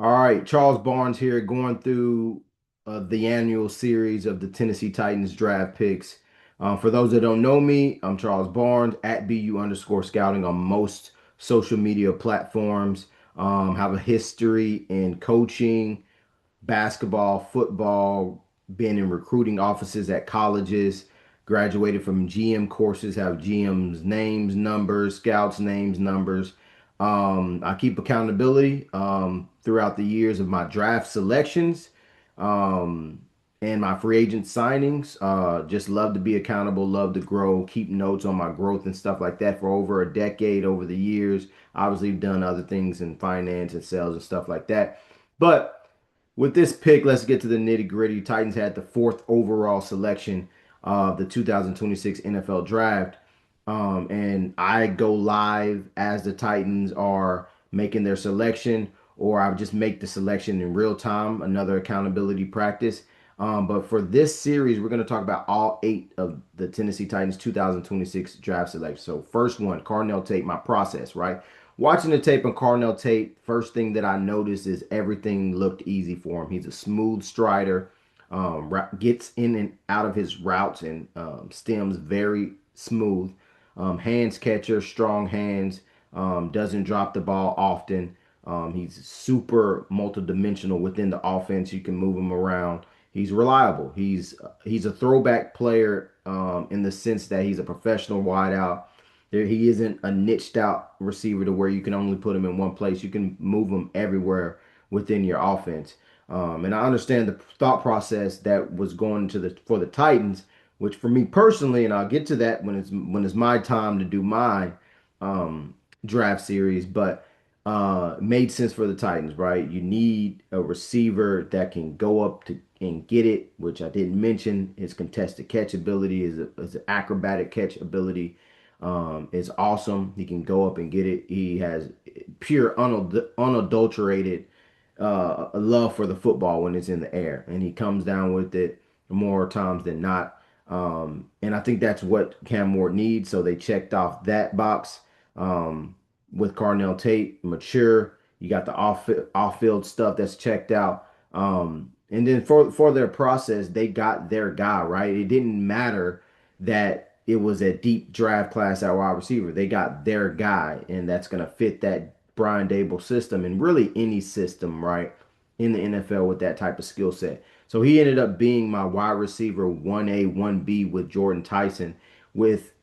All right, Charles Barnes here, going through the annual series of the Tennessee Titans draft picks. For those that don't know me, I'm Charles Barnes at BU_scouting on most social media platforms. Have a history in coaching, basketball, football, been in recruiting offices at colleges, graduated from GM courses, have GM's names, numbers, scouts' names, numbers. I keep accountability throughout the years of my draft selections um, and my free agent signings. Just love to be accountable, love to grow, keep notes on my growth and stuff like that for over a decade over the years. Obviously, done other things in finance and sales and stuff like that. But with this pick, let's get to the nitty gritty. Titans had the fourth overall selection of the 2026 NFL Draft. And I go live as the Titans are making their selection, or I would just make the selection in real time, another accountability practice. But for this series, we're going to talk about all eight of the Tennessee Titans 2026 draft selections. So, first one, Carnell Tate, my process, right? Watching the tape on Carnell Tate, first thing that I noticed is everything looked easy for him. He's a smooth strider, gets in and out of his routes and stems very smooth. Hands catcher, strong hands, doesn't drop the ball often. He's super multidimensional within the offense. You can move him around. He's reliable. He's a throwback player in the sense that he's a professional wideout. He isn't a niched out receiver to where you can only put him in one place. You can move him everywhere within your offense. And I understand the thought process that was going to the for the Titans, which for me personally, and I'll get to that when it's my time to do my um, draft series, but made sense for the Titans, right? You need a receiver that can go up to and get it, which I didn't mention. His contested catch ability, his acrobatic catch ability is awesome. He can go up and get it. He has pure unadulterated love for the football when it's in the air, and he comes down with it more times than not. And I think that's what Cam Ward needs. So they checked off that box with Carnell Tate, mature. You got the off field stuff that's checked out. And then for their process, they got their guy right. It didn't matter that it was a deep draft class at wide receiver. They got their guy, and that's gonna fit that Brian Dable system and really any system, right, in the NFL with that type of skill set. So he ended up being my wide receiver 1A, 1B with Jordan Tyson, with,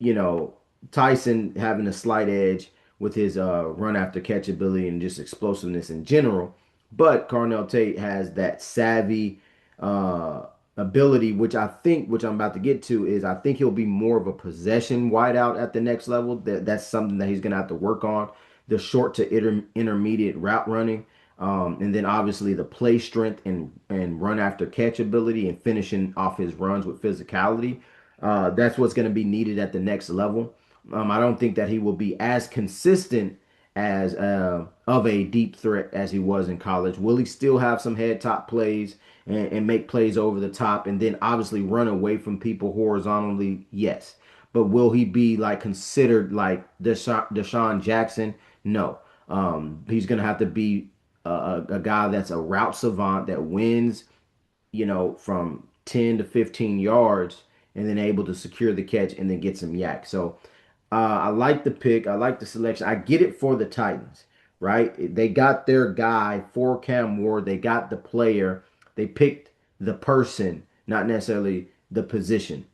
you know, Tyson having a slight edge with his run after catch ability and just explosiveness in general. But Carnell Tate has that savvy ability, which I'm about to get to, is I think he'll be more of a possession wideout at the next level. That's something that he's going to have to work on. The short to intermediate route running. And then obviously the play strength and run after catch ability and finishing off his runs with physicality. That's what's going to be needed at the next level. I don't think that he will be as consistent as of a deep threat as he was in college. Will he still have some head top plays and make plays over the top and then obviously run away from people horizontally? Yes. But will he be like considered like Deshaun Jackson? No. He's going to have to be a guy that's a route savant that wins, from 10 to 15 yards and then able to secure the catch and then get some yak. So I like the pick. I like the selection. I get it for the Titans, right? They got their guy for Cam Ward. They got the player. They picked the person, not necessarily the position.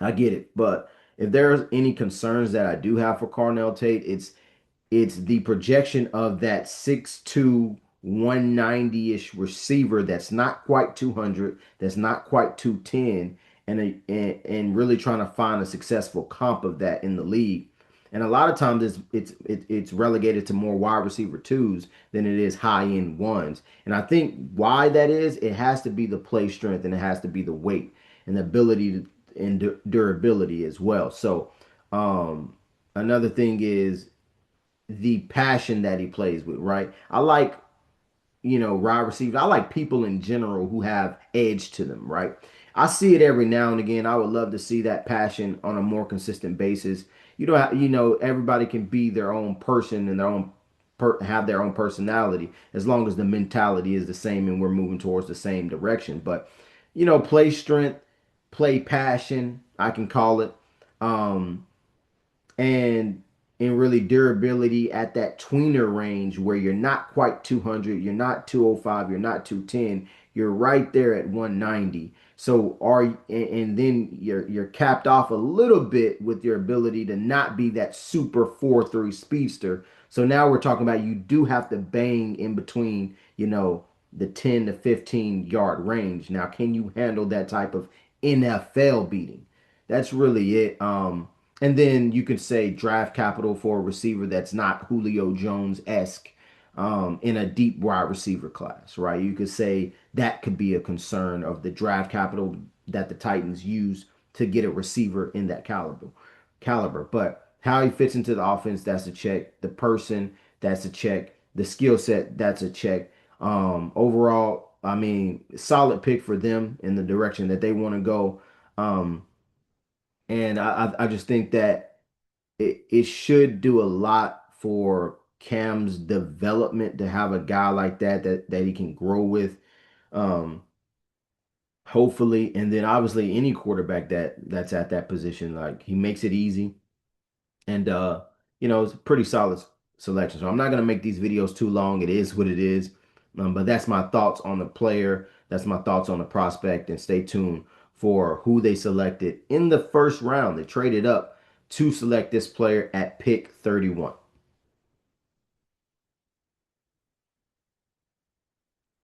I get it. But if there's any concerns that I do have for Carnell Tate, it's the projection of that 6'2", 190-ish receiver that's not quite 200, that's not quite 210, and really trying to find a successful comp of that in the league. And a lot of times it's relegated to more wide receiver twos than it is high end ones. And I think why that is, it has to be the play strength and it has to be the weight and the ability and durability as well. So another thing is the passion that he plays with, right? I like, wide receivers. I like people in general who have edge to them, right? I see it every now and again. I would love to see that passion on a more consistent basis. Everybody can be their own person and their own have their own personality as long as the mentality is the same and we're moving towards the same direction. But play strength, play passion, I can call it. Um, and in really durability at that tweener range where you're not quite 200, you're not 205, you're not 210, you're right there at 190. So and then you're capped off a little bit with your ability to not be that super 4-3 speedster. So now we're talking about you do have to bang in between, the 10 to 15 yard range. Now, can you handle that type of NFL beating? That's really it. And then you could say draft capital for a receiver that's not Julio Jones-esque in a deep wide receiver class, right? You could say that could be a concern of the draft capital that the Titans use to get a receiver in that caliber. But how he fits into the offense, that's a check. The person, that's a check. The skill set, that's a check. Overall, I mean, solid pick for them in the direction that they want to go. Um, and I just think that it should do a lot for Cam's development to have a guy like that he can grow with. Um, hopefully, and then obviously any quarterback that's at that position, like he makes it easy. And it's a pretty solid selection. So I'm not gonna make these videos too long. It is what it is. But that's my thoughts on the player. That's my thoughts on the prospect. And stay tuned for who they selected in the first round. They traded up to select this player at pick 31.